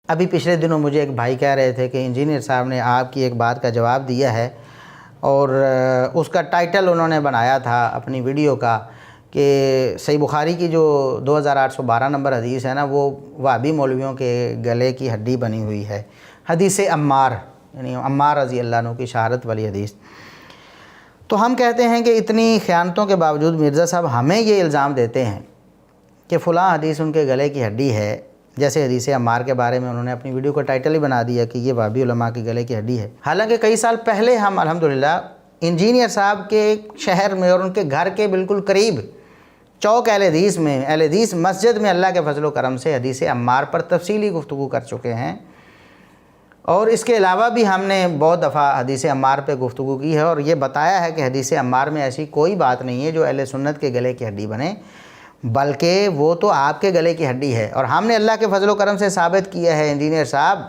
ابھی پچھلے دنوں مجھے ایک بھائی کہہ رہے تھے کہ انجینئر صاحب نے آپ کی ایک بات کا جواب دیا ہے اور اس کا ٹائٹل انہوں نے بنایا تھا اپنی ویڈیو کا کہ صحیح بخاری کی جو 2812 نمبر حدیث ہے نا وہ وہابی مولویوں کے گلے کی ہڈی بنی ہوئی ہے، حدیث عمار، یعنی عمار رضی اللہ عنہ کی شہادت والی حدیث۔ تو ہم کہتے ہیں کہ اتنی خیانتوں کے باوجود مرزا صاحب ہمیں یہ الزام دیتے ہیں کہ فلاں حدیث ان کے گلے کی ہڈی ہے، جیسے حدیث عمار کے بارے میں انہوں نے اپنی ویڈیو کا ٹائٹل ہی بنا دیا کہ یہ وہابی علماء کے گلے کی ہڈی ہے۔ حالانکہ کئی سال پہلے ہم الحمدللہ انجینئر صاحب کے شہر میں اور ان کے گھر کے بالکل قریب چوک اہل حدیث مسجد میں اللہ کے فضل و کرم سے حدیث عمار پر تفصیلی گفتگو کر چکے ہیں، اور اس کے علاوہ بھی ہم نے بہت دفعہ حدیث عمار پہ گفتگو کی ہے اور یہ بتایا ہے کہ حدیث عمار میں ایسی کوئی بات نہیں ہے جو اہل سنت کے گلے کی ہڈی بنے، بلکہ وہ تو آپ کے گلے کی ہڈی ہے۔ اور ہم نے اللہ کے فضل و کرم سے ثابت کیا ہے انجینئر صاحب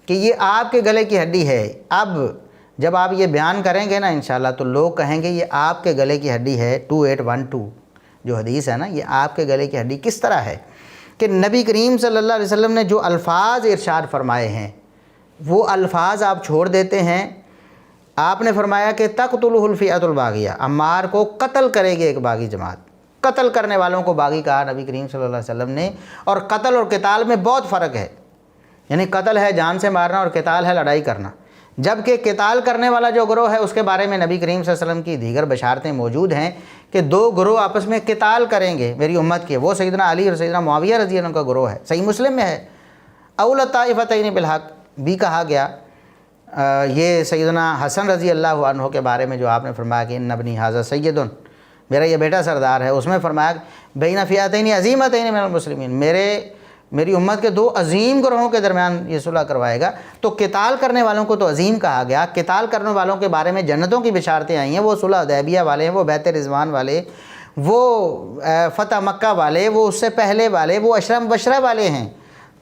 کہ یہ آپ کے گلے کی ہڈی ہے۔ اب جب آپ یہ بیان کریں گے نا انشاءاللہ تو لوگ کہیں گے یہ آپ کے گلے کی ہڈی ہے۔ 2812 جو حدیث ہے نا یہ آپ کے گلے کی ہڈی کس طرح ہے کہ نبی کریم صلی اللہ علیہ وسلم نے جو الفاظ ارشاد فرمائے ہیں وہ الفاظ آپ چھوڑ دیتے ہیں۔ آپ نے فرمایا کہ تقتلہ الفئۃ الباغیہ، عمار کو قتل کرے گی ایک باغی جماعت۔ قتل کرنے والوں کو باغی کہا نبی کریم صلی اللہ علیہ وسلم نے، اور قتل اور قتال میں بہت فرق ہے، یعنی قتل ہے جان سے مارنا اور قتال ہے لڑائی کرنا، جبکہ قتال کرنے والا جو گروہ ہے اس کے بارے میں نبی کریم صلی اللہ علیہ وسلم کی دیگر بشارتیں موجود ہیں کہ دو گروہ آپس میں قتال کریں گے میری امت کے، وہ سیدنا علی اور سیدنا معاویہ رضی اللہ عنہ کا گروہ ہے، صحیح مسلم میں ہے۔ اول الطائفتین بالحق بھی کہا گیا، یہ سیدنا حسن رضی اللہ عنہ کے بارے میں جو آپ نے فرمایا کہ ان ابنی ھذا سید، میرا یہ بیٹا سردار ہے، اس میں فرمایا بین فئتین عظیمتین من المسلمین، میری امت کے دو عظیم گروہوں کے درمیان یہ صلح کروائے گا۔ تو قتال کرنے والوں کو تو عظیم کہا گیا، قتال کرنے والوں کے بارے میں جنتوں کی بشارتیں آئی ہیں، وہ صلح حدیبیہ والے ہیں، وہ بیعت رضوان والے، وہ فتح مکہ والے، وہ اس سے پہلے والے، وہ عشرہ مبشرہ والے ہیں۔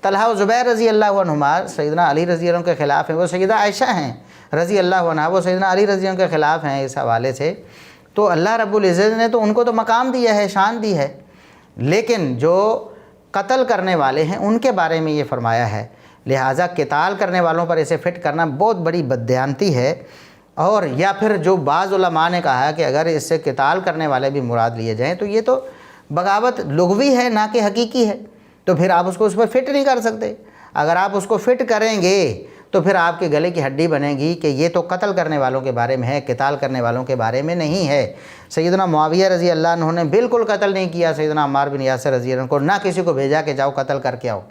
طلحہ و زبیر رضی اللہ عنہما سیدنا علی رضی اللہ عنہ کے خلاف ہیں، وہ سیدہ عائشہ ہیں رضی اللہ عنہا، وہ سیدنا علی رضی اللہ عنہ کے خلاف ہیں اس حوالے سے۔ تو اللہ رب العزت نے تو ان کو تو مقام دیا ہے، شان دی ہے، لیکن جو قتل کرنے والے ہیں ان کے بارے میں یہ فرمایا ہے، لہٰذا قتال کرنے والوں پر اسے فٹ کرنا بہت بڑی بددیانتی ہے۔ اور یا پھر جو بعض علماء نے کہا ہے کہ اگر اس سے قتال کرنے والے بھی مراد لیے جائیں تو یہ تو بغاوت لغوی ہے نہ کہ حقیقی ہے، تو پھر آپ اس کو اس پر فٹ نہیں کر سکتے۔ اگر آپ اس کو فٹ کریں گے تو پھر آپ کے گلے کی ہڈی بنے گی کہ یہ تو قتل کرنے والوں کے بارے میں ہے، قتال کرنے والوں کے بارے میں نہیں ہے۔ سیدنا معاویہ رضی اللہ عنہ نے بالکل قتل نہیں کیا سیدنا عمار بن یاسر رضی اللہ عنہ کو، نہ کسی کو بھیجا کہ جاؤ قتل کر کے آؤ،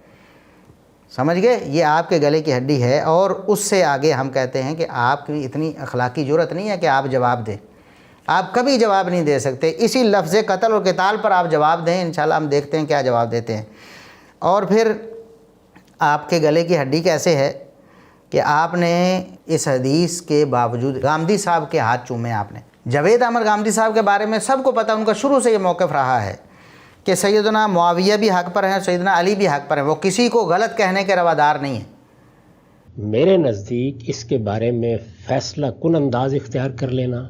سمجھ گئے؟ یہ آپ کے گلے کی ہڈی ہے۔ اور اس سے آگے ہم کہتے ہیں کہ آپ کی اتنی اخلاقی جرأت نہیں ہے کہ آپ جواب دیں، آپ کبھی جواب نہیں دے سکتے۔ اسی لفظ قتل اور قتال پر آپ جواب دیں، انشاءاللہ ہم دیکھتے ہیں کیا جواب دیتے ہیں۔ اور پھر آپ کے گلے کی ہڈی کیسے ہے کہ آپ نے اس حدیث کے باوجود گامدی صاحب کے ہاتھ چومے، آپ نے جاوید احمد گامدی صاحب کے بارے میں سب کو پتہ، ان کا شروع سے یہ موقف رہا ہے کہ سیدنا معاویہ بھی حق پر ہیں، سیدنا علی بھی حق پر ہیں، وہ کسی کو غلط کہنے کے روادار نہیں ہیں۔ میرے نزدیک اس کے بارے میں فیصلہ کن انداز اختیار کر لینا،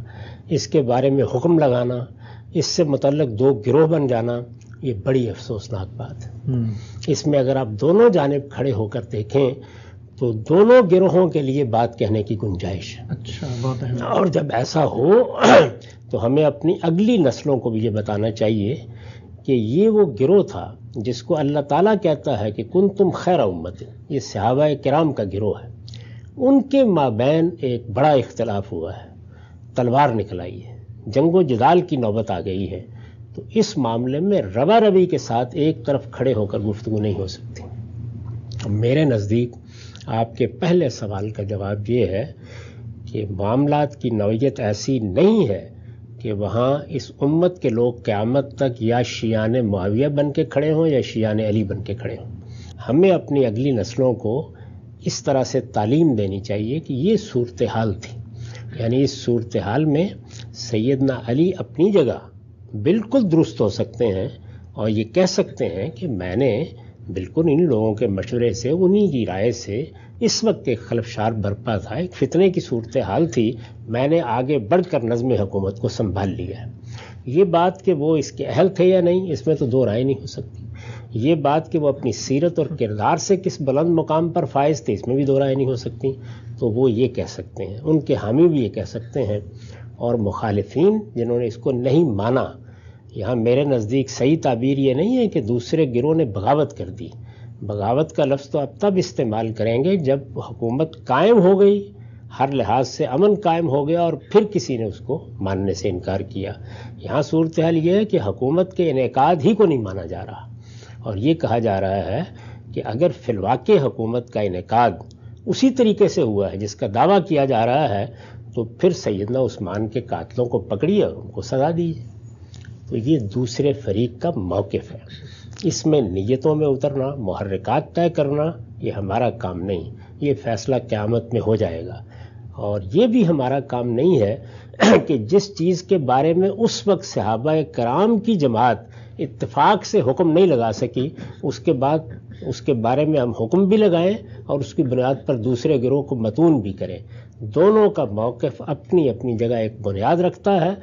اس کے بارے میں حکم لگانا، اس سے متعلق دو گروہ بن جانا، یہ بڑی افسوسناک بات ہے۔ اس میں اگر آپ دونوں جانب کھڑے ہو کر دیکھیں تو دونوں گروہوں کے لیے بات کہنے کی گنجائش ہے۔ اچھا، بہت اہم۔ اور جب ایسا ہو تو ہمیں اپنی اگلی نسلوں کو بھی یہ بتانا چاہیے کہ یہ وہ گروہ تھا جس کو اللہ تعالیٰ کہتا ہے کہ کنتم خیر امت، یہ صحابہ کرام کا گروہ ہے، ان کے مابین ایک بڑا اختلاف ہوا ہے، تلوار نکل آئی ہے، جنگ و جدال کی نوبت آ گئی ہے، تو اس معاملے میں روا روی کے ساتھ ایک طرف کھڑے ہو کر گفتگو نہیں ہو سکتی۔ میرے نزدیک آپ کے پہلے سوال کا جواب یہ ہے کہ معاملات کی نوعیت ایسی نہیں ہے کہ وہاں اس امت کے لوگ قیامت تک یا شیعان معاویہ بن کے کھڑے ہوں یا شیعان علی بن کے کھڑے ہوں۔ ہمیں اپنی اگلی نسلوں کو اس طرح سے تعلیم دینی چاہیے کہ یہ صورتحال تھی، یعنی اس صورتحال میں سیدنا علی اپنی جگہ بالکل درست ہو سکتے ہیں اور یہ کہہ سکتے ہیں کہ میں نے بالکل ان لوگوں کے مشورے سے، انہی کی رائے سے، اس وقت ایک خلفشار برپا تھا، ایک فتنے کی صورتحال تھی، میں نے آگے بڑھ کر نظم حکومت کو سنبھال لیا ہے۔ یہ بات کہ وہ اس کے اہل تھے یا نہیں، اس میں تو دو رائے نہیں ہو سکتی۔ یہ بات کہ وہ اپنی سیرت اور کردار سے کس بلند مقام پر فائز تھے، اس میں بھی دو رائے نہیں ہو سکتی، تو وہ یہ کہہ سکتے ہیں، ان کے حامی بھی یہ کہہ سکتے ہیں، اور مخالفین جنہوں نے اس کو نہیں مانا، یہاں میرے نزدیک صحیح تعبیر یہ نہیں ہے کہ دوسرے گروہ نے بغاوت کر دی۔ بغاوت کا لفظ تو اب تب استعمال کریں گے جب حکومت قائم ہو گئی، ہر لحاظ سے امن قائم ہو گیا، اور پھر کسی نے اس کو ماننے سے انکار کیا۔ یہاں صورتحال یہ ہے کہ حکومت کے انعقاد ہی کو نہیں مانا جا رہا، اور یہ کہا جا رہا ہے کہ اگر فی الواقع حکومت کا انعقاد اسی طریقے سے ہوا ہے جس کا دعویٰ کیا جا رہا ہے، تو پھر سیدنا عثمان کے قاتلوں کو پکڑیے اور ان کو سزا دیجیے۔ تو یہ دوسرے فریق کا موقف ہے، اس میں نیتوں میں اترنا، محرکات طے کرنا، یہ ہمارا کام نہیں، یہ فیصلہ قیامت میں ہو جائے گا۔ اور یہ بھی ہمارا کام نہیں ہے کہ جس چیز کے بارے میں اس وقت صحابہ کرام کی جماعت اتفاق سے حکم نہیں لگا سکی، اس کے بعد اس کے بارے میں ہم حکم بھی لگائیں اور اس کی بنیاد پر دوسرے گروہ کو متون بھی کریں۔ دونوں کا موقف اپنی اپنی جگہ ایک بنیاد رکھتا ہے۔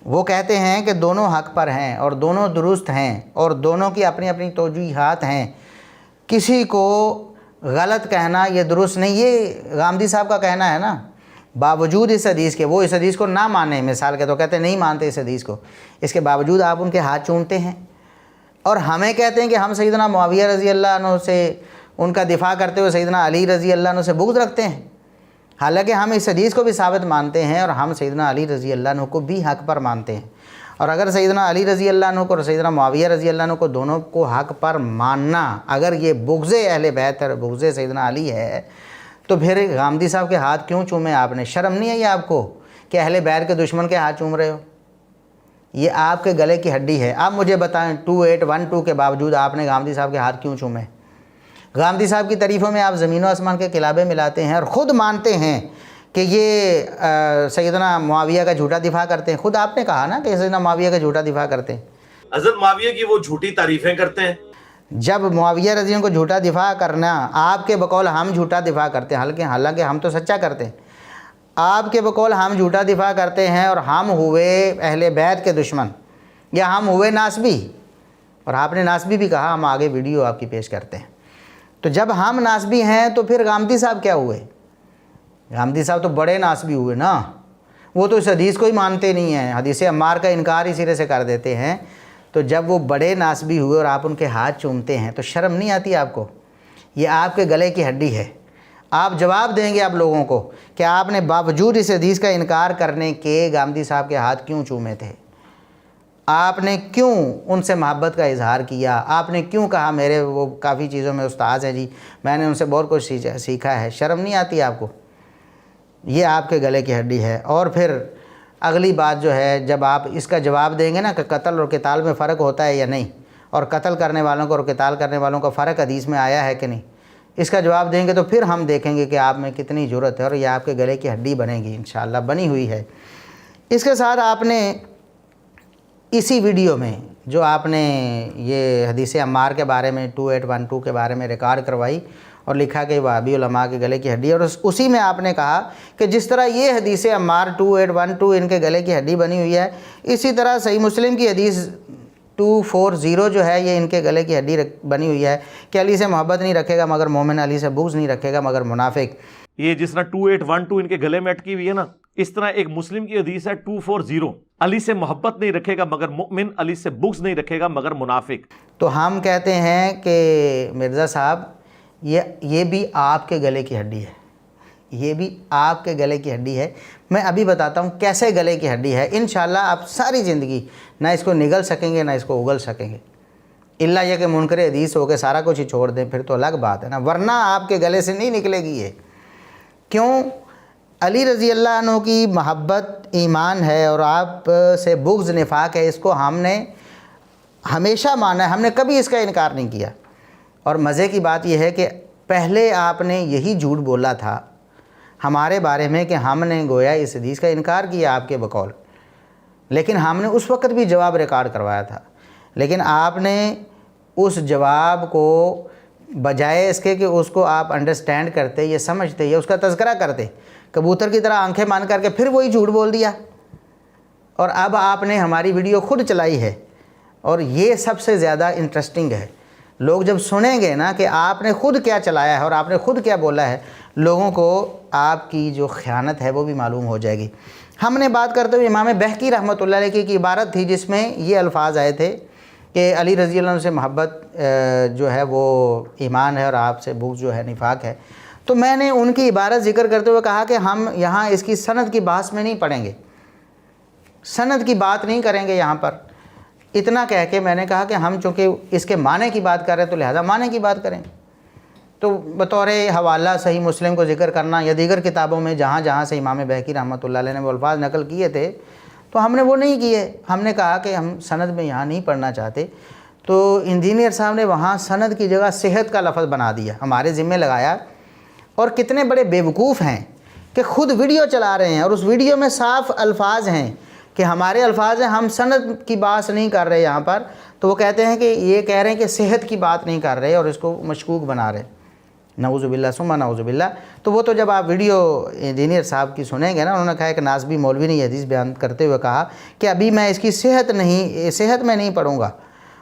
وہ کہتے ہیں کہ دونوں حق پر ہیں اور دونوں درست ہیں اور دونوں کی اپنی اپنی توجیحات ہیں، کسی کو غلط کہنا یہ درست نہیں۔ یہ غامدی صاحب کا کہنا ہے نا، باوجود اس حدیث کے وہ اس حدیث کو نہ مانیں، مثال کے تو کہتے ہیں نہیں مانتے اس حدیث کو، اس کے باوجود آپ ان کے ہاتھ چومتے ہیں اور ہمیں کہتے ہیں کہ ہم سیدنا معاویہ رضی اللہ عنہ سے ان کا دفاع کرتے ہوئے سیدنا علی رضی اللہ عنہ سے بغض رکھتے ہیں، حالانکہ ہم اس حدیث کو بھی ثابت مانتے ہیں اور ہم سیدنا علی رضی اللہ عنہ کو بھی حق پر مانتے ہیں۔ اور اگر سیدنا علی رضی اللہ عنہ کو اور سیدنا معاویہ رضی اللہ عنہ کو دونوں کو حق پر ماننا اگر یہ بغض اہل بیت اور بغض سیدنا علی ہے، تو پھر غامدی صاحب کے ہاتھ کیوں چومے آپ نے؟ شرم نہیں آئی آپ کو کہ اہل بیت کے دشمن کے ہاتھ چوم رہے ہو؟ یہ آپ کے گلے کی ہڈی ہے۔ آپ مجھے بتائیں 2812 کے باوجود آپ نے غامدی صاحب کے ہاتھ کیوں چومے؟ غامدی صاحب کی تعریفوں میں آپ زمین و آسمان کے قلابے ملاتے ہیں اور خود مانتے ہیں کہ یہ سیدنا معاویہ کا جھوٹا دفاع کرتے ہیں۔ خود آپ نے کہا نا کہ سیدنا معاویہ کا جھوٹا دفاع کرتے ہیں۔ حضرت معاویہ کی وہ جھوٹی تعریفیں کرتے ہیں۔ جب معاویہ رضی اللہ عنہ کو جھوٹا دفاع کرنا، آپ کے بقول ہم جھوٹا دفاع کرتے ہیں، حالانکہ ہم تو سچا کرتے ہیں، آپ کے بقول ہم جھوٹا دفاع کرتے ہیں اور ہم ہوئے اہل بیت کے دشمن، یا ہم ہوئے ناسبی، اور آپ نے ناسبی بھی کہا، ہم آگے ویڈیو آپ کی پیش کرتے ہیں۔ تو جب ہم ناسبی ہیں تو پھر غامدی صاحب کیا ہوئے؟ غامدی صاحب تو بڑے ناسبی ہوئے نا، وہ تو اس حدیث کو ہی مانتے نہیں ہیں، حدیث عمار کا انکار ہی سرے سے کر دیتے ہیں۔ تو جب وہ بڑے ناسبی ہوئے اور آپ ان کے ہاتھ چومتے ہیں تو شرم نہیں آتی آپ کو؟ یہ آپ کے گلے کی ہڈی ہے۔ آپ جواب دیں گے آپ لوگوں کو کہ آپ نے باوجود اس حدیث کا انکار کرنے کے غامدی صاحب کے ہاتھ کیوں چومے تھے؟ آپ نے کیوں ان سے محبت کا اظہار کیا؟ آپ نے کیوں کہا میرے وہ کافی چیزوں میں استاذ ہیں جی، میں نے ان سے بہت کچھ سیکھا ہے؟ شرم نہیں آتی آپ کو؟ یہ آپ کے گلے کی ہڈی ہے۔ اور پھر اگلی بات جو ہے، جب آپ اس کا جواب دیں گے نا کہ قتل اور قتال میں فرق ہوتا ہے یا نہیں، اور قتل کرنے والوں کو اور قتال کرنے والوں کا فرق حدیث میں آیا ہے کہ نہیں، اس کا جواب دیں گے تو پھر ہم دیکھیں گے کہ آپ میں کتنی جرأت ہے، اور یہ آپ کے گلے کی ہڈی بنے گی، انشاءاللہ بنی ہوئی ہے۔ اس کے ساتھ آپ نے اسی ویڈیو میں جو آپ نے یہ حدیث عمار کے بارے میں 2812 کے بارے میں ریکارڈ کروائی اور لکھا کہ وہابی علماء کے گلے کی ہڈی ہے، اور اسی میں آپ نے کہا کہ جس طرح یہ حدیث عمار 2812 ان کے گلے کی ہڈی بنی ہوئی ہے، اسی طرح صحیح مسلم کی حدیث 240 جو ہے یہ ان کے گلے کی ہڈی بنی ہوئی ہے کہ علی سے محبت نہیں رکھے گا مگر مومن، علی سے بغض نہیں رکھے گا مگر منافق۔ یہ جس طرح 2812 ان کے گلے میں اٹکی ہوئی ہے نا، اس طرح ایک مسلم کی حدیث ہے 240، علی سے محبت نہیں رکھے گا مگر مؤمن، علی سے بغض نہیں رکھے گا مگر منافق۔ تو ہم کہتے ہیں کہ مرزا صاحب یہ بھی آپ کے گلے کی ہڈی ہے، یہ بھی آپ کے گلے کی ہڈی ہے۔ میں ابھی بتاتا ہوں کیسے گلے کی ہڈی ہے۔ انشاءاللہ آپ ساری زندگی نہ اس کو نگل سکیں گے نہ اس کو اگل سکیں گے، الا یہ کہ منکر حدیث ہو کے سارا کچھ ہی چھوڑ دیں، پھر تو الگ بات ہے نا، ورنہ آپ کے گلے سے نہیں نکلے گی یہ۔ کیوں؟ علی رضی اللہ عنہ کی محبت ایمان ہے اور آپ سے بغض نفاق ہے، اس کو ہم نے ہمیشہ مانا ہے، ہم نے کبھی اس کا انکار نہیں کیا۔ اور مزے کی بات یہ ہے کہ پہلے آپ نے یہی جھوٹ بولا تھا ہمارے بارے میں کہ ہم نے گویا اس حدیث کا انکار کیا آپ کے بقول، لیکن ہم نے اس وقت بھی جواب ریکارڈ کروایا تھا، لیکن آپ نے اس جواب کو بجائے اس کے کہ اس کو آپ انڈرسٹینڈ کرتے، یہ سمجھتے یا اس کا تذکرہ کرتے، کبوتر کی طرح آنکھیں مان کر کے پھر وہی جھوٹ بول دیا۔ اور اب آپ نے ہماری ویڈیو خود چلائی ہے اور یہ سب سے زیادہ انٹرسٹنگ ہے. لوگ جب سنیں گے نا کہ آپ نے خود کیا چلایا ہے اور آپ نے خود کیا بولا ہے، لوگوں کو آپ کی جو خیانت ہے وہ بھی معلوم ہو جائے گی. ہم نے بات کرتے ہوئے امام بہقی رحمۃ اللہ علیہ کی ایک عبارت تھی جس میں یہ الفاظ آئے تھے کہ علی رضی اللہ عنہ سے محبت جو ہے وہ ایمان ہے اور آپ سے بغض جو ہے نفاق ہے. تو میں نے ان کی عبارت ذکر کرتے ہوئے کہا کہ ہم یہاں اس کی سند کی بحث میں نہیں پڑھیں گے، سند کی بات نہیں کریں گے یہاں پر. اتنا کہہ کے میں نے کہا کہ ہم چونکہ اس کے معنی کی بات کر رہے ہیں تو لہذا معنی کی بات کریں. تو بطور حوالہ صحیح مسلم کو ذکر کرنا یا دیگر کتابوں میں جہاں جہاں سے امام بہقی رحمۃ اللہ علیہ نے وہ الفاظ نقل کیے تھے تو ہم نے وہ نہیں کیے. ہم نے کہا کہ ہم سند میں یہاں نہیں پڑھنا چاہتے. تو انجینئر صاحب نے وہاں سند کی جگہ صحت کا لفظ بنا دیا، ہمارے ذمہ لگایا. اور کتنے بڑے بیوقوف ہیں کہ خود ویڈیو چلا رہے ہیں اور اس ویڈیو میں صاف الفاظ ہیں کہ ہمارے الفاظ ہیں، ہم سند کی بات نہیں کر رہے یہاں پر. تو وہ کہتے ہیں کہ یہ کہہ رہے ہیں کہ صحت کی بات نہیں کر رہے اور اس کو مشکوک بنا رہے. نعوذ باللہ ثم نعوذ باللہ. تو وہ تو جب آپ ویڈیو انجینئر صاحب کی سنیں گے نا، انہوں نے کہا کہ ناسبی مولوی نے یہ حدیث بیان کرتے ہوئے کہا کہ ابھی میں اس کی صحت میں نہیں پڑھوں گا.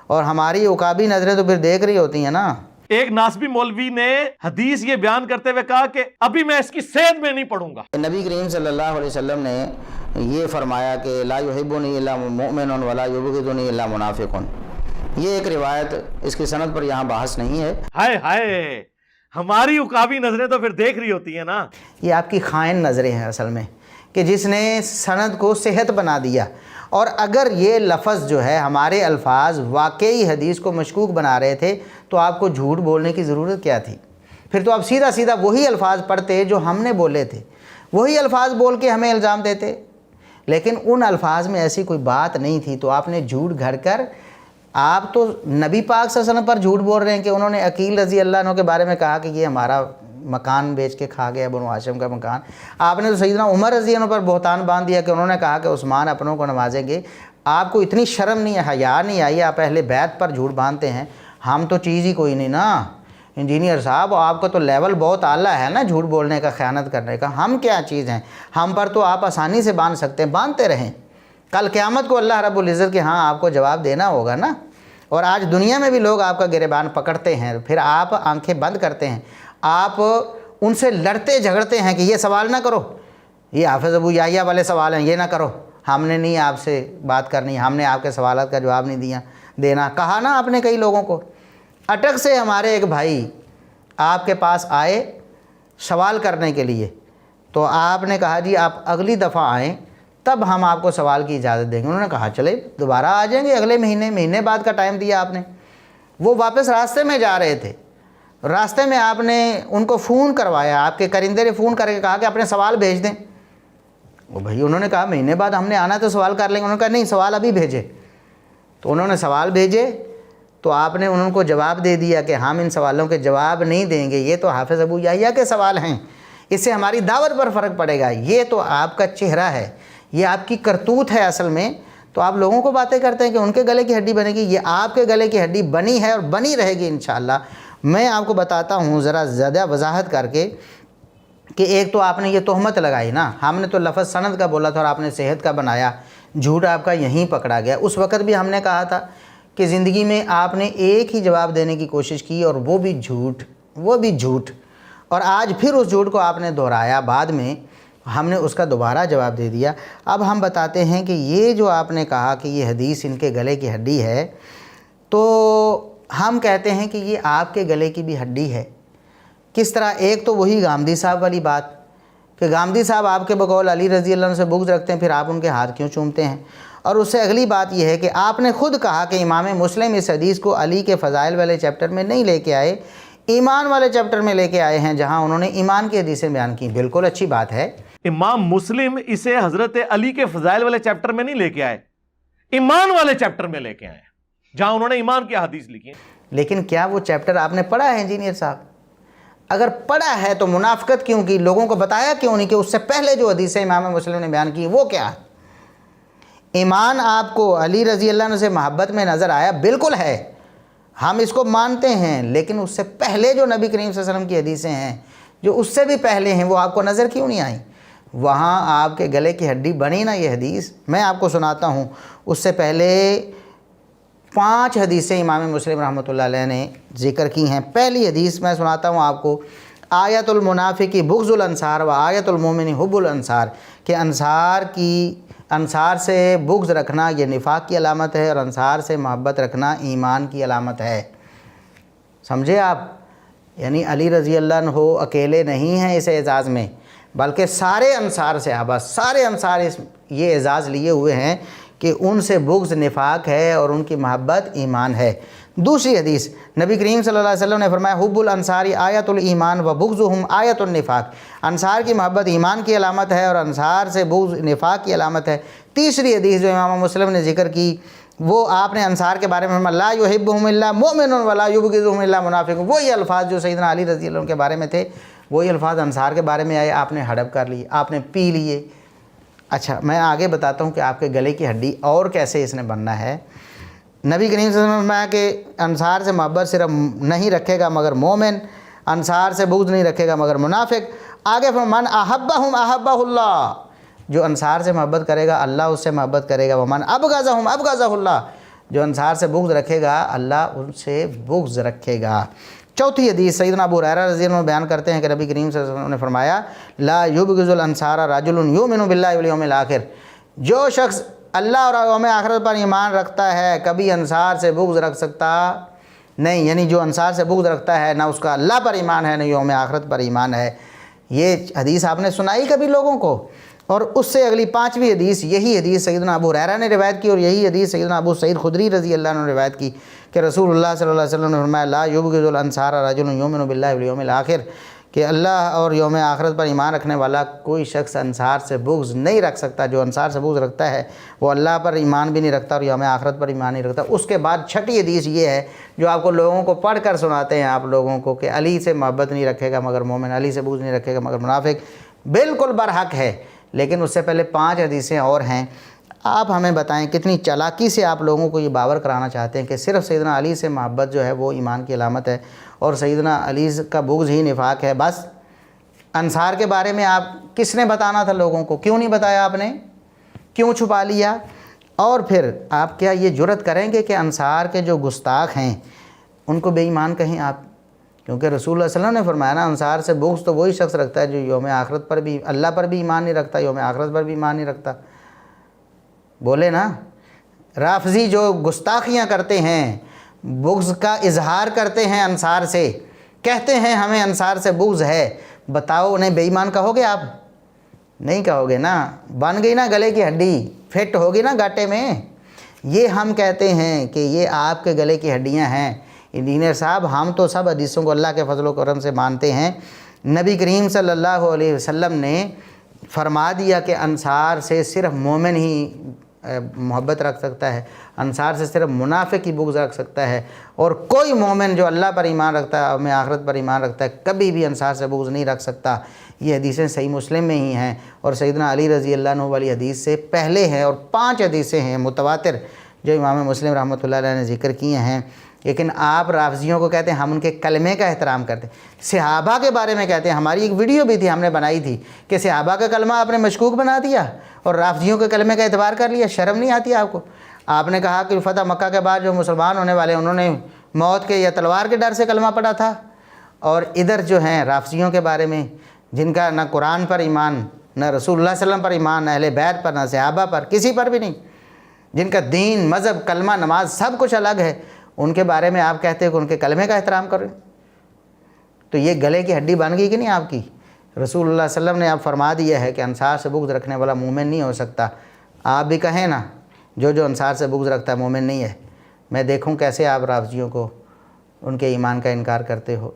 اور ہماری عقابی نظریں تو پھر دیکھ رہی ہوتی ہیں نا. ایک ناسبی مولوی نے حدیث یہ بیان کرتے ہوئے کہا کہ ابھی میں اس کی صحت میں نہیں پڑھوں گا. نبی کریم صلی اللہ علیہ وسلم نے یہ فرمایا کہ لا یحبنی الا مؤمن ولا یبغضنی الا منافق. یہ ایک روایت، اس کی سند پر یہاں بحث نہیں ہے. ہائے ہائے، ہماری عقابی نظریں تو پھر دیکھ رہی ہوتی ہیں نا. یہ آپ کی خائن نظریں ہیں اصل میں، کہ جس نے سند کو صحت بنا دیا. اور اگر یہ لفظ جو ہے ہمارے الفاظ واقعی حدیث کو مشکوک بنا رہے تھے تو آپ کو جھوٹ بولنے کی ضرورت کیا تھی؟ پھر تو آپ سیدھا سیدھا وہی الفاظ پڑھتے جو ہم نے بولے تھے، وہی الفاظ بول کے ہمیں الزام دیتے. لیکن ان الفاظ میں ایسی کوئی بات نہیں تھی تو آپ نے جھوٹ گھڑ کر آپ تو نبی پاک صلی اللہ علیہ وسلم پر جھوٹ بول رہے ہیں کہ انہوں نے عقیل رضی اللہ عنہ کے بارے میں کہا کہ یہ ہمارا مکان بیچ کے کھا گیا، بنو ہاشم کا مکان. آپ نے تو سیدنا عمر رضی اللہ عنہ پر بہتان باندھ دیا کہ انہوں نے کہا کہ عثمان اپنوں کو نوازیں گے. آپ کو اتنی شرم نہیں ہے، حیا نہیں آئی، آپ اہل بیت پر جھوٹ باندھتے ہیں. ہم تو چیز ہی کوئی نہیں نا انجینئر صاحب، آپ کا تو لیول بہت اعلیٰ ہے نا جھوٹ بولنے کا، خیانت کرنے کا. ہم کیا چیز ہیں؟ ہم پر تو آپ آسانی سے باندھ سکتے ہیں، باندھتے رہیں. کل قیامت کو اللہ رب العزت کے ہاں آپ کو جواب دینا ہوگا نا. اور آج دنیا میں بھی لوگ آپ کا گریبان پکڑتے ہیں، پھر آپ آنکھیں بند کرتے ہیں، آپ ان سے لڑتے جھگڑتے ہیں کہ یہ سوال نہ کرو، یہ حافظ ابو یحییٰ والے سوال ہیں، یہ نہ کرو. ہم نے نہیں آپ سے بات کرنی، ہم نے آپ کے سوالات کا جواب نہیں دینا. کہا نا آپ نے کئی لوگوں کو. اٹک سے ہمارے ایک بھائی آپ کے پاس آئے سوال کرنے کے لیے، تو آپ نے کہا جی آپ اگلی دفعہ آئیں تب ہم آپ کو سوال کی اجازت دیں گے. انہوں نے کہا چلے دوبارہ آ جائیں گے اگلے مہینے بعد کا ٹائم دیا آپ نے. وہ واپس راستے میں جا رہے تھے، راستے میں آپ نے ان کو فون کروایا، آپ کے کرندے نے فون کر کے کہا کہ اپنے سوال بھیج دیں. وہ بھائی انہوں نے کہا مہینے بعد ہم نے آنا تو سوال کر لیں گے. انہوں نے کہا نہیں سوال ابھی بھیجے. تو انہوں نے سوال بھیجے تو آپ نے ان کو جواب دے دیا کہ ہم ان سوالوں کے جواب نہیں دیں گے، یہ تو حافظ ابو یحییٰ کے سوال ہیں، اس سے ہماری دعوت پر فرق پڑے گا. یہ تو آپ کا چہرہ ہے، یہ آپ کی کرتوت ہے اصل میں. تو آپ لوگوں کو باتیں کرتے ہیں کہ ان کے گلے کی ہڈی بنے گی، یہ آپ کے گلے کی ہڈی بنی ہے اور بنی رہے گی انشاءاللہ. میں آپ کو بتاتا ہوں ذرا زیادہ وضاحت کر کے کہ ایک تو آپ نے یہ تہمت لگائی نا، ہم نے تو لفظ سند کا بولا تھا اور آپ نے صحت کا بنایا. جھوٹ آپ کا یہیں پکڑا گیا. اس وقت بھی ہم نے کہا تھا کہ زندگی میں آپ نے ایک ہی جواب دینے کی کوشش کی اور وہ بھی جھوٹ. اور آج پھر اس جھوٹ کو آپ نے دہرایا، بعد میں ہم نے اس کا دوبارہ جواب دے دیا. اب ہم بتاتے ہیں کہ یہ جو آپ نے کہا کہ یہ حدیث ان کے گلے کی ہڈی ہے، تو ہم کہتے ہیں کہ یہ آپ کے گلے کی بھی ہڈی ہے. کس طرح؟ ایک تو وہی گامدی صاحب والی بات کہ گامدی صاحب آپ کے بقول علی رضی اللہ عنہ سے بغض رکھتے ہیں، پھر آپ ان کے ہاتھ کیوں چومتے ہیں؟ اور اس سے اگلی بات یہ ہے کہ آپ نے خود کہا کہ امام مسلم اس حدیث کو علی کے فضائل والے چیپٹر میں نہیں لے کے آئے، ایمان والے چیپٹر میں لے کے آئے ہیں جہاں انہوں نے ایمان کی حدیثیں بیان کی. بالکل اچھی بات ہے. امام مسلم اسے حضرت علی کے فضائل والے چیپٹر میں نہیں لے کے آئے، ایمان والے چیپٹر میں لے کے آئے جہاں انہوں نے ایمان کی حدیث لکھی ہے. لیکن کیا وہ چیپٹر آپ نے پڑھا ہے انجینئر صاحب؟ اگر پڑھا ہے تو منافقت کیوں کی؟ لوگوں کو بتایا کیوں نہیں کہ اس سے پہلے جو حدیثیں امام مسلم نے بیان کی وہ کیا ہے؟ ایمان آپ کو علی رضی اللہ عنہ سے محبت میں نظر آیا، بالکل ہے، ہم اس کو مانتے ہیں. لیکن اس سے پہلے جو نبی کریم صلی اللہ علیہ وسلم کی حدیثیں ہیں، جو اس سے بھی پہلے ہیں، وہ آپ کو نظر کیوں نہیں آئیں؟ وہاں آپ کے گلے کی ہڈی بنی نا یہ حدیث. میں آپ کو سناتا ہوں. اس سے پہلے 5 حدیثیں امام مسلم رحمۃ اللہ علیہ نے ذکر کی ہیں۔ پہلی حدیث میں سناتا ہوں آپ کو، آیت المنافقی بغض الانصار و آیت المومن حب الانصار، کہ انصار سے بغض رکھنا یہ نفاق کی علامت ہے، اور انصار سے محبت رکھنا ایمان کی علامت ہے۔ سمجھے آپ؟ یعنی علی رضی اللہ عنہ اکیلے نہیں ہیں اس اعزاز میں، بلکہ سارے انصار صحابہ، سارے انصار یہ اعزاز لیے ہوئے ہیں کہ ان سے بغض نفاق ہے اور ان کی محبت ایمان ہے۔ دوسری حدیث، نبی کریم صلی اللہ علیہ وسلم نے فرمایا حب الانصاری آیت الایمان و بغضهم آیت النفاق، انصار کی محبت ایمان کی علامت ہے اور انصار سے بغض نفاق کی علامت ہے۔ تیسری حدیث جو امام مسلم نے ذکر کی، وہ آپ نے انصار کے بارے میں فرمایا لا یحبهم الا مؤمن ولا یبغضهم الا منافق، وہی الفاظ جو سیدنا علی رضی اللہ عنہ کے بارے میں تھے، وہی الفاظ انصار کے بارے میں آئے، آپ نے ہڑپ کر لی، آپ نے پی لیے۔ اچھا، میں آگے بتاتا ہوں کہ آپ کے گلے کی ہڈی اور کیسے اس نے بننا ہے۔ نبی کریم صلی اللہ علیہ وسلم نے فرمایا کہ انصار سے محبت صرف نہیں رکھے گا مگر مومن، انصار سے بغض نہیں رکھے گا مگر منافق۔ آگے من احبہم احبہ اللہ، جو انصار سے محبت کرے گا اللہ اس سے محبت کرے گا، ومن ابغضہم ابغضہ اللہ، جو انصار سے بغض رکھے گا اللہ ان سے بغض رکھے گا۔ چوتھی حدیث سیدنا ابو ہریرہ رضی اللہ عنہ بیان کرتے ہیں کہ نبی کریم صلی اللہ علیہ وسلم نے فرمایا لا یبغض الانصار رجل یؤمن باللہ والیوم الآخر، جو شخص اللہ اور یوم آخرت پر ایمان رکھتا ہے کبھی انصار سے بغض رکھ سکتا نہیں، یعنی جو انصار سے بغض رکھتا ہے نہ اس کا اللہ پر ایمان ہے نہ یوم آخرت پر ایمان ہے۔ یہ حدیث آپ نے سنائی کبھی لوگوں کو؟ اور اس سے اگلی 5ویں حدیث، یہی حدیث سیدنا ابو ہریرہ نے روایت کی، اور یہی حدیث سیدنا ابو سعید خدری رضی اللہ عنہ نے روایت کی کہ رسول اللہ صلی اللہ علیہ وسلم نے فرمایا لا یبغض الانصار رجل یؤمن باللہ والیوم الآخر، کہ اللہ اور یوم آخرت پر ایمان رکھنے والا کوئی شخص انصار سے بغض نہیں رکھ سکتا۔ جو انصار سے بغض رکھتا ہے وہ اللہ پر ایمان بھی نہیں رکھتا اور یوم آخرت پر ایمان نہیں رکھتا۔ اس کے بعد 6ٹھی حدیث یہ ہے جو آپ کو لوگوں کو پڑھ کر سناتے ہیں آپ لوگوں کو، کہ علی سے محبت نہیں رکھے گا مگر مومن، علی سے بغض نہیں رکھے گا مگر منافق۔ بالکل برحق ہے، لیکن اس سے پہلے 5 حدیثیں اور ہیں۔ آپ ہمیں بتائیں کتنی چالاکی سے آپ لوگوں کو یہ باور کرانا چاہتے ہیں کہ صرف سیدنا علی سے محبت جو ہے وہ ایمان کی علامت ہے اور سیدنا علی کا بغض ہی نفاق ہے۔ بس انصار کے بارے میں آپ کس نے بتانا تھا لوگوں کو؟ کیوں نہیں بتایا آپ نے؟ کیوں چھپا لیا؟ اور پھر آپ کیا یہ جرت کریں گے کہ انصار کے جو گستاخ ہیں ان کو بے ایمان کہیں آپ؟ کیونکہ رسول اللہ صلی اللہ علیہ وسلم نے فرمایا نا انصار سے بغض تو وہی شخص رکھتا ہے جو یوم آخرت پر بھی، اللہ پر بھی ایمان نہیں رکھتا، یوم آخرت پر بھی ایمان نہیں رکھتا۔ بولے نا، رافضی جو گستاخیاں کرتے ہیں، بغض کا اظہار کرتے ہیں انصار سے، کہتے ہیں ہمیں انصار سے بغض ہے، بتاؤ انہیں بے ایمان کہو گے آپ؟ نہیں کہو گے نا، بن گئی نا گلے کی ہڈی، فٹ ہوگی نا گاٹے میں۔ یہ ہم کہتے ہیں کہ یہ آپ کے گلے کی ہڈیاں ہیں۔ انجینئر صاحب، ہم تو سب حدیثوں کو اللہ کے فضل و کرم سے مانتے ہیں۔ نبی کریم صلی اللہ علیہ وسلم نے فرما دیا کہ انصار سے صرف مومن ہی محبت رکھ سکتا ہے، انصار سے صرف منافق ہی بغض رکھ سکتا ہے، اور کوئی مومن جو اللہ پر ایمان رکھتا ہے اور آخرت پر ایمان رکھتا ہے کبھی بھی انصار سے بغض نہیں رکھ سکتا۔ یہ حدیثیں صحیح مسلم میں ہی ہیں اور سیدنا علی رضی اللہ عنہ والی حدیث سے پہلے ہیں، اور 5 حدیثیں ہیں متواتر جو امام مسلم رحمۃ اللہ علیہ نے ذکر کیے ہیں۔ لیکن آپ رافضیوں کو کہتے ہیں ہم ان کے کلمے کا احترام کرتے ہیں، صحابہ کے بارے میں کہتے ہیں، ہماری ایک ویڈیو بھی تھی ہم نے بنائی تھی کہ صحابہ کا کلمہ آپ نے مشکوک بنا دیا اور رافضیوں کے کلمے کا اعتبار کر لیا۔ شرم نہیں آتی آپ کو؟ آپ نے کہا کہ فتح مکہ کے بعد جو مسلمان ہونے والے انہوں نے موت کے یا تلوار کے ڈر سے کلمہ پڑھا تھا، اور ادھر جو ہیں رافضیوں کے بارے میں جن کا نہ قرآن پر ایمان، نہ رسول اللہ صلی اللہ علیہ وسلم پر ایمان، نہ اہل بیت پر، نہ صحابہ پر، کسی پر بھی نہیں، جن کا دین، مذہب، کلمہ، نماز سب کچھ الگ ہے، ان کے بارے میں آپ کہتے ہیں کہ ان کے کلمے کا احترام کریں۔ تو یہ گلے کی ہڈی بن گئی کہ نہیں آپ کی؟ رسول اللہ صلی اللہ علیہ وسلم نے آپ فرما دیا ہے کہ انصار سے بغض رکھنے والا مومن نہیں ہو سکتا۔ آپ بھی کہیں نا جو انصار سے بغض رکھتا ہے مومن نہیں ہے۔ میں دیکھوں کیسے آپ رافضیوں کو ان کے ایمان کا انکار کرتے ہو۔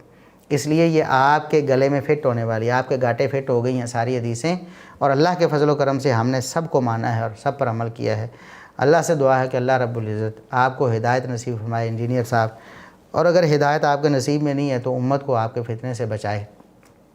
اس لیے یہ آپ کے گلے میں فٹ ہونے والی، آپ کے گاٹے فٹ ہو گئی ہیں ساری حدیثیں، اور اللہ کے فضل و کرم سے ہم نے سب کو مانا ہے اور سب پر عمل کیا ہے۔ اللہ سے دعا ہے کہ اللہ رب العزت آپ کو ہدایت نصیب فرمائے انجینئر صاحب، اور اگر ہدایت آپ کے نصیب میں نہیں ہے تو امت کو آپ کے فتنے سے بچائے۔